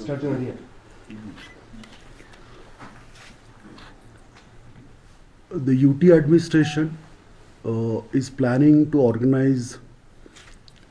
Start your idea. The UT administration is planning to organize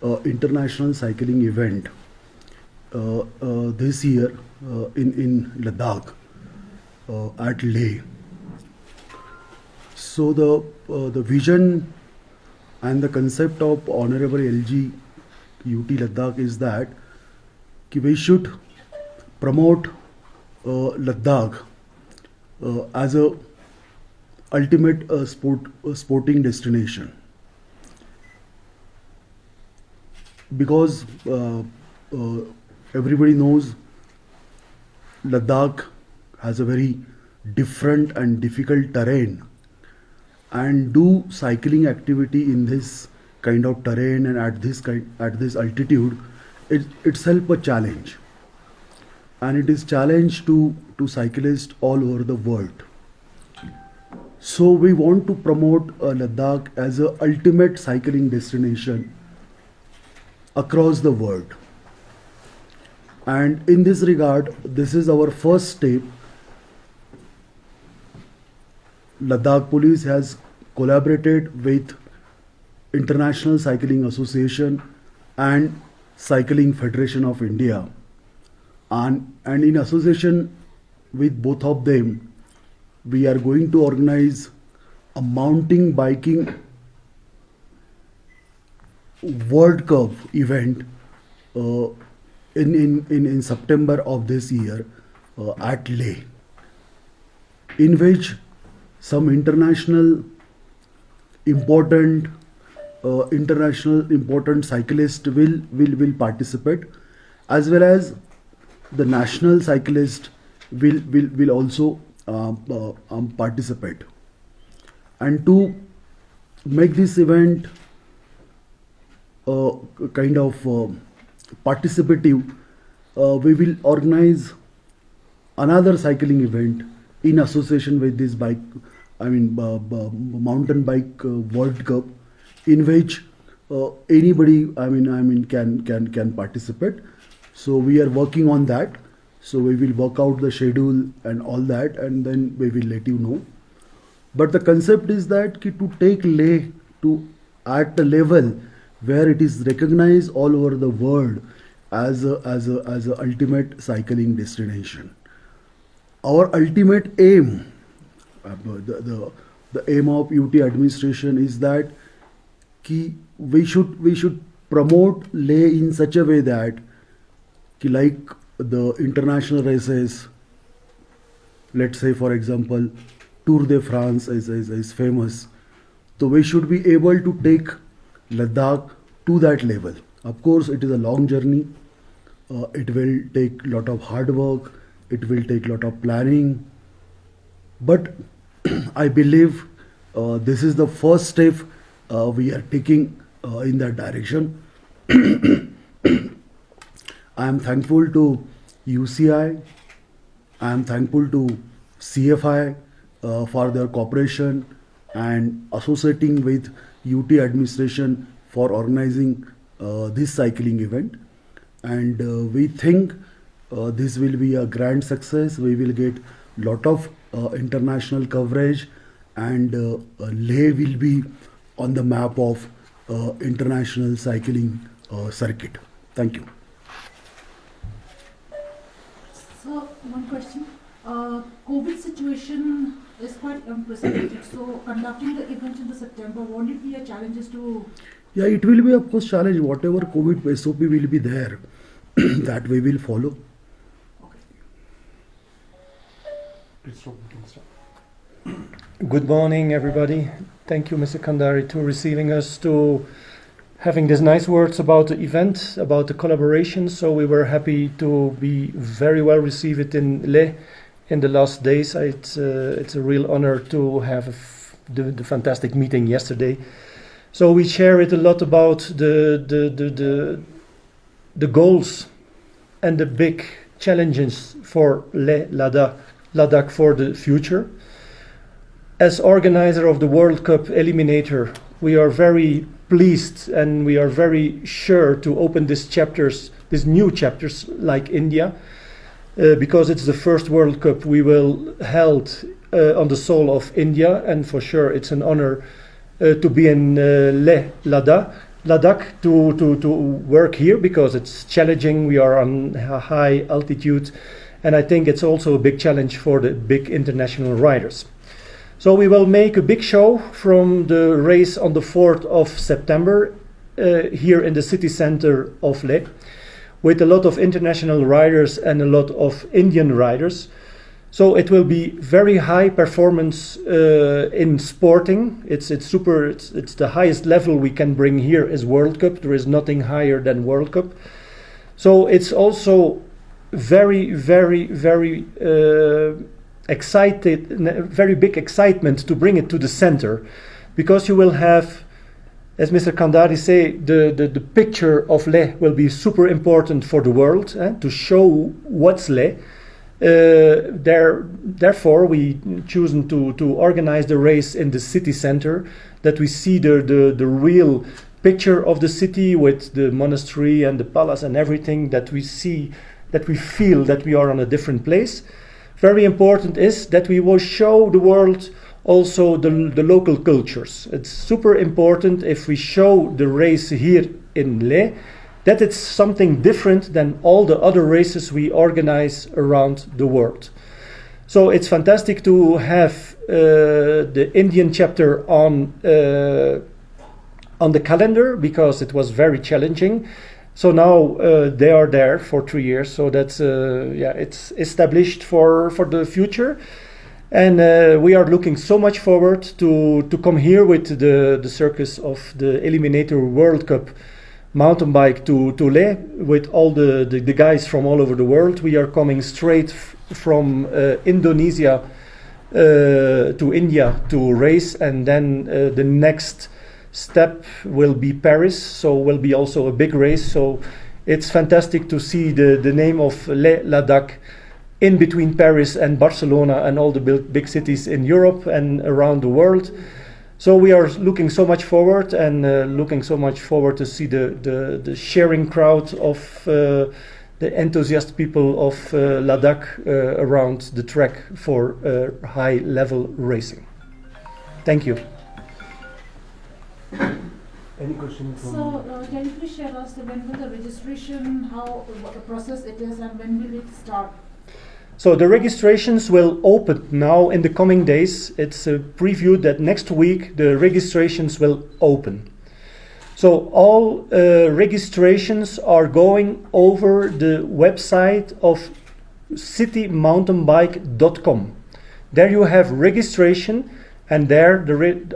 an international cycling event this year in Ladakh at Leh. So the vision and the concept of Honorable LG UT Ladakh is that we should promote Ladakh as a ultimate sporting destination, because everybody knows Ladakh has a very different and difficult terrain, and do cycling activity in this kind of terrain and at this altitude is itself a challenge, and it is challenge to cyclists all over the world. So we want to promote Ladakh as a ultimate cycling destination across the world. And in this regard, this is our first step. Ladakh Police has collaborated with International Cycling Association and Cycling Federation of India. And in association with both of them, we are going to organize a mountain biking World Cup event in September of this year at Leh, in which some international important cyclists will participate, as well as the national cyclist will also participate. And to make this event kind of participative, we will organize another cycling event in association with this mountain bike World Cup, in which anybody can participate. So we are working on that. So we will work out the schedule and all that, and then we will let you know. But the concept is that to take Leh to at the level where it is recognized all over the world as a ultimate cycling destination. Our ultimate aim, the aim of UT administration is that we should promote Leh in such a way that like the international races, let's say for example Tour de France is famous, so we should be able to take Ladakh to that level. Of course, it is a long journey. It will take a lot of hard work. It will take a lot of planning. But I believe this is the first step we are taking in that direction. I am thankful to UCI. I am thankful to CFI for their cooperation and associating with UT administration for organizing this cycling event. And we think this will be a grand success. We will get lot of international coverage, and Leh will be on the map of international cycling circuit. Thank you. So, one question. COVID situation is quite unprecedented. So, conducting the event in the September, won't it be a challenge to? Yeah, it will be of course challenge. Whatever COVID SOP will be there, that we will follow. Okay. Good morning, everybody. Thank you, Mr. Kandari, to receiving us, to having these nice words about the event, about the collaboration. So we were happy to be very well received in Leh in the last days. It's a real honor to have the fantastic meeting yesterday. So we share it a lot about the goals and the big challenges for Ladakh for the future. As organizer of the World Cup Eliminator, we are very pleased and we are very sure to open these new chapters like India. because it's the first World Cup we will held on the soil of India, and for sure it's an honor to be in Ladakh to work here, because it's challenging. We are on a high altitude, and I think it's also a big challenge for the big international riders. So we will make a big show from the race on the 4th of September here in the city center of Leh, with a lot of international riders and a lot of Indian riders. So it will be very high performance in sporting. It's the highest level we can bring here is World Cup. There is nothing higher than World Cup. So it's also very big excitement to bring it to the center, because you will have, as Mr. Kandari say, the picture of Leh will be super important for the world, to show what's Leh. Therefore, we chosen to organize the race in the city center, that we see the real picture of the city with the monastery and the palace and everything, that we see, that we feel that we are on a different place. Very important is that we will show the world also the local cultures. It's super important if we show the race here in Leh, that it's something different than all the other races we organize around the world. So it's fantastic to have the Indian chapter on the calendar, because it was very challenging. So now they are there for 3 years. So that's it's established for the future, and we are looking so much forward to come here with the circus of the Eliminator World Cup Mountainbike to Leh, with all the guys from all over the world. We are coming straight from Indonesia to India to race, and then the next step will be Paris, so will be also a big race. So it's fantastic to see the name of Leh Ladakh in between Paris and Barcelona and all the big cities in Europe and around the world. So we are looking so much forward, and looking so much forward to see the sharing crowd of the enthusiast people of Ladakh around the track for high level racing. Thank you. Any question from? So, can you please share us when will the registration, what the process it is, and when will it start? So the registrations will open now in the coming days. It's a preview that next week the registrations will open. So all registrations are going over the website of citymountainbike.com. There you have registration, and there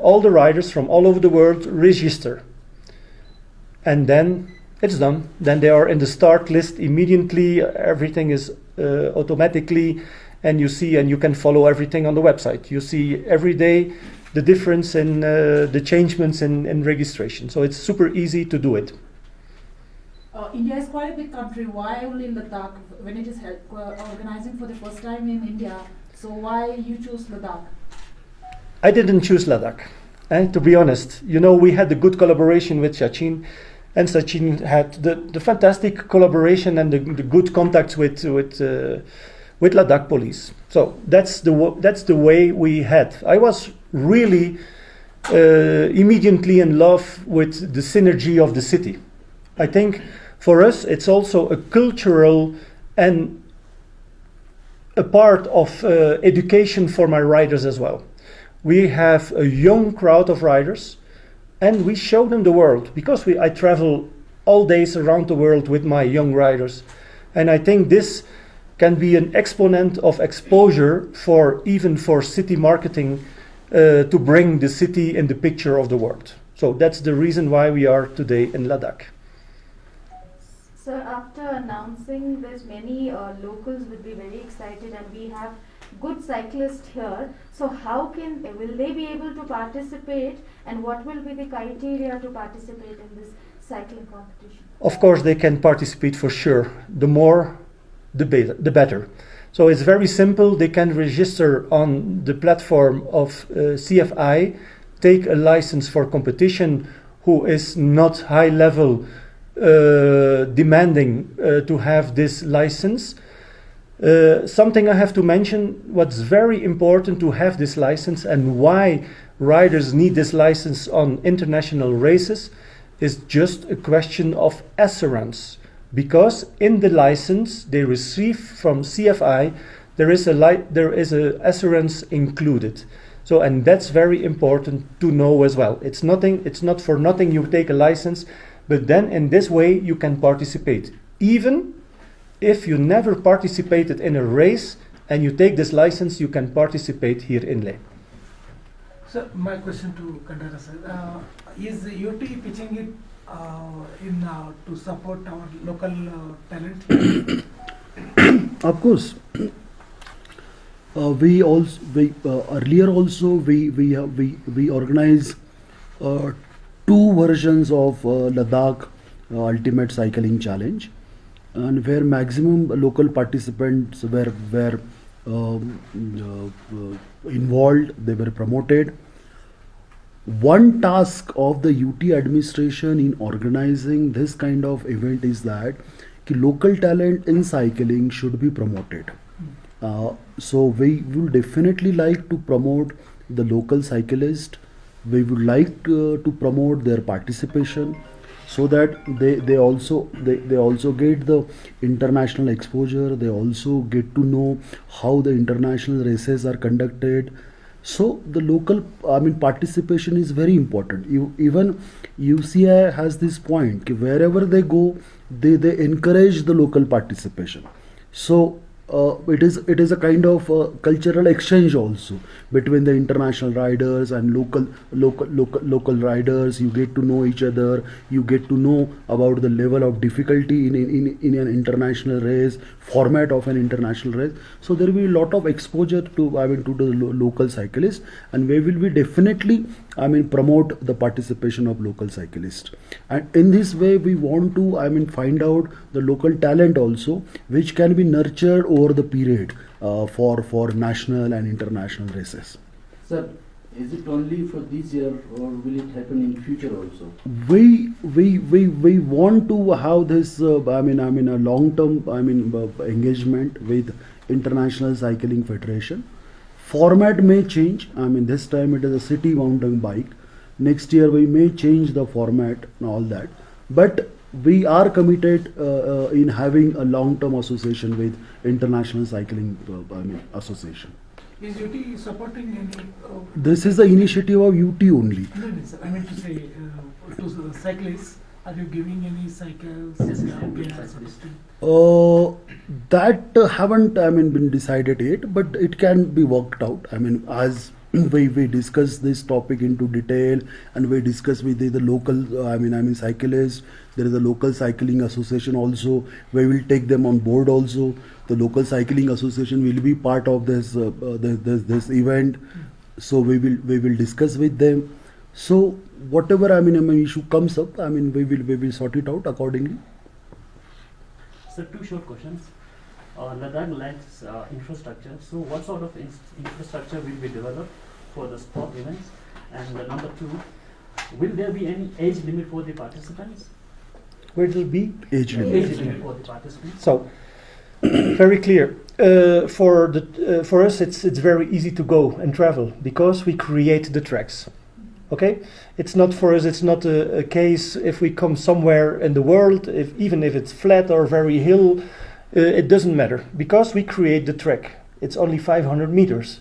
all the riders from all over the world register. And then it's done. Then they are in the start list immediately. Everything is automatically, and you see, and you can follow everything on the website. You see every day the difference in the changements in registration. So it's super easy to do it. India is quite a big country. Why only Ladakh when it is organizing for the first time in India? So why you choose Ladakh? I didn't choose Ladakh, to be honest. You know, we had a good collaboration with Sachin, and Sachin had the fantastic collaboration and the good contacts with Ladakh Police. So that's the way we had. I was really immediately in love with the synergy of the city. I think for us it's also a cultural and a part of education for my riders as well. We have a young crowd of riders, and we show them the world, because I travel all days around the world with my young riders, and I think this can be an exponent of exposure even for city marketing, to bring the city in the picture of the world. So that's the reason why we are today in Ladakh. Sir, after announcing this, many locals will be very excited, and we have good cyclists here. So will they be able to participate, and what will be the criteria to participate in this cycling competition? Of course they can participate for sure. The more, the better. So it's very simple. They can register on the platform of CFI, take a license for competition, who is not high level demanding to have this license. Something I have to mention, what's very important to have this license and why riders need this license on international races is just a question of assurance. Because in the license they receive from CFI, there is a assurance included. So, and that's very important to know as well. It's not for nothing you take a license, but then in this way you can participate. Even if you never participated in a race and you take this license, you can participate here in Leh. So my question to Kandara sir, is UT pitching it to support our local talent? Of course. Earlier also we organized two versions of Ladakh Ultimate Cycling Challenge, and where maximum local participants were involved, they were promoted. One task of the UT administration in organizing this kind of event is that local talent in cycling should be promoted. So we will definitely like to promote the local cyclist. We would like to promote their participation so that they also get the international exposure. They also get to know how the international races are conducted. So the local participation is very important. Even UCI has this point, wherever they go, they encourage the local participation. So it is a kind of cultural exchange also between the international riders and local riders. You get to know each other. You get to know about the level of difficulty in an international race, format of an international race. So there will be a lot of exposure to the local cyclists, and we will be definitely promote the participation of local cyclists. And in this way we want to find out the local talent also, which can be nurtured over the period for national and international races. Sir, is it only for this year or will it happen in future also? We want to have this a long term engagement with International Cycling Federation. Format may change. This time it is a city mountain bike. Next year we may change the format and all that. But we are committed in having a long-term association with International Cycling Association. Is UT supporting any? This is the initiative of UT only. No, sir. I mean to say to the cyclists, are you giving any cycles? That haven't been decided yet, but it can be worked out. As we discuss this topic into detail, and we discuss with the local cyclists. There is a local cycling association also. We will take them on board also. The local cycling association will be part of this event. So we will discuss with them. So whatever issue comes up, we will sort it out accordingly. So two short questions. Ladakh lacks infrastructure. So what sort of infrastructure will be developed for the sport events? And number two, will there be any age limit for the participants? Where it will be? Age limit. Age limit for the participants. So, very clear. For us, it's very easy to go and travel because we create the tracks. Okay, it's not for us. It's not a case if we come somewhere in the world, even if it's flat or very hill, it doesn't matter because we create the track. It's only 500 meters,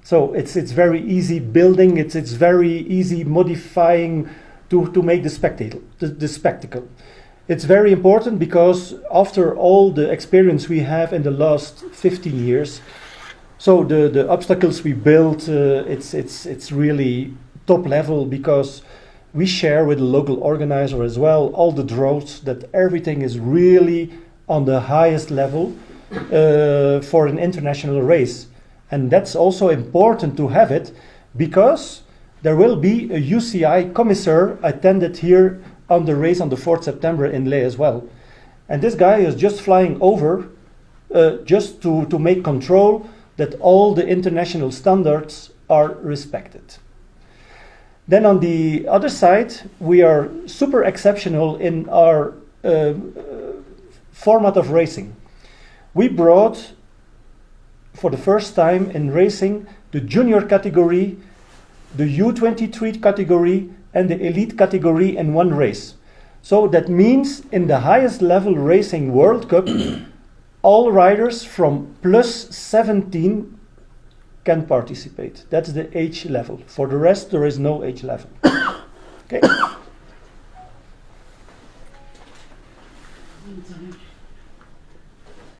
so it's very easy building. It's very easy modifying to make the spectacle. It's very important because after all the experience we have in the last 15 years, so the obstacles we built, it's really top level because we share with the local organizer as well all the draws that everything is really on the highest level for an international race. And that's also important to have it because there will be a UCI commissaire attended here on the race on the 4th September in Leh as well. And this guy is just flying over just to make control that all the international standards are respected. Then on the other side, we are super exceptional in our format of racing. We brought for the first time in racing the junior category, the U23 category, and the elite category in one race. So that means in the highest level racing World Cup, all riders from plus 17 can participate. That's the age level. For the rest, there is no age level. Okay.